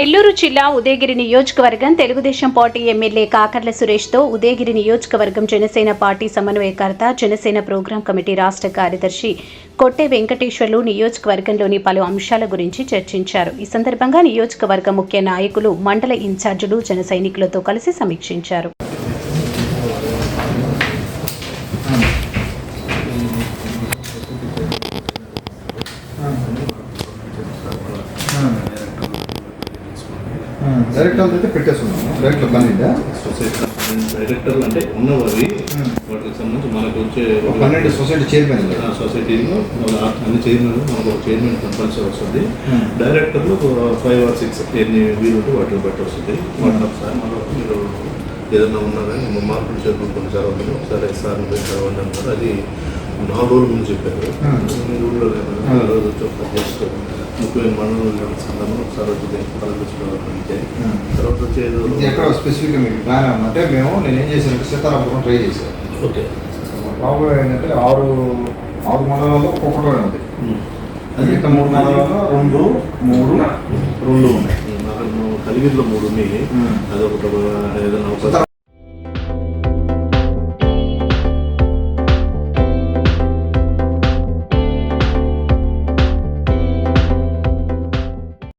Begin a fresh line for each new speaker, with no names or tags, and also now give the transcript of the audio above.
నెల్లూరు జిల్లా ఉదయగిరి నియోజకవర్గం Telugu Desam party MLA Kakarla సురేష్తో Udayagiri నియోజకవర్గం జనసేన పార్టీ సమన్వయకర్త జనసేన ప్రోగ్రాం కమిటీ రాష్ట్ర కార్యదర్శి కొట్టే వెంకటేశ్వర్లు నియోజకవర్గంలోని పలు అంశాల గురించి చర్చించారు. ఈ సందర్భంగా నియోజకవర్గ ముఖ్య నాయకులు, మండల ఇన్ఛార్జీలు, జన సైనికులతో కలిసి సమీక్షించారు.
డైరెక్టర్ అయితే పెట్టేస్తున్నాము. డైరెక్టర్ పన్నెండు
సొసైటీ డైరెక్టర్లు అంటే ఉన్నవి వాటికి సంబంధించి మనకు వచ్చే
12 సొసైటీ చైర్మన్
సొసైటీలో అన్ని చైర్మన్ మనకు ఒక చైర్మన్ కంపల్సరీ వస్తుంది. డైరెక్టర్లు 5 or 6 ఎన్ని వీలు ఉంటే వాటిని బట్టి వస్తుంది. వాటిని ఒకసారి మీరు ఏదైనా ఉన్నా కానీ మార్పులు చేతులు కొన్నిసార్లు ఉంటుంది. ఒకసారి ఎస్ఆర్ని పోయి చదవండి అంటారు. అది 4 రోజుల ముందు చెప్పారు. మీ ఊళ్ళో రోజు వచ్చి ఒకసారి చేసుకోండి. ముఖ్యమైన మండలంలో సందర్భంలో ఒకసారి వచ్చి కలపించుకోవాలంటే తర్వాత వచ్చేది
ఎక్కడ స్పెసిఫిక్గా మీకు ప్లాన్ అంటే నేను ఏం చేశానంటే సీతారామపురం ట్రై చేశాను.
ఓకే
బాబు ఏంటంటే 6 మండలాల్లో ఒక్కొక్కటి ఉంది. అది ఇంకా 3 మండలాల్లో 2 ఉన్నాయి.
కలిగిరిలో 3 ఉన్నాయి. అదొకటి ఏదైనా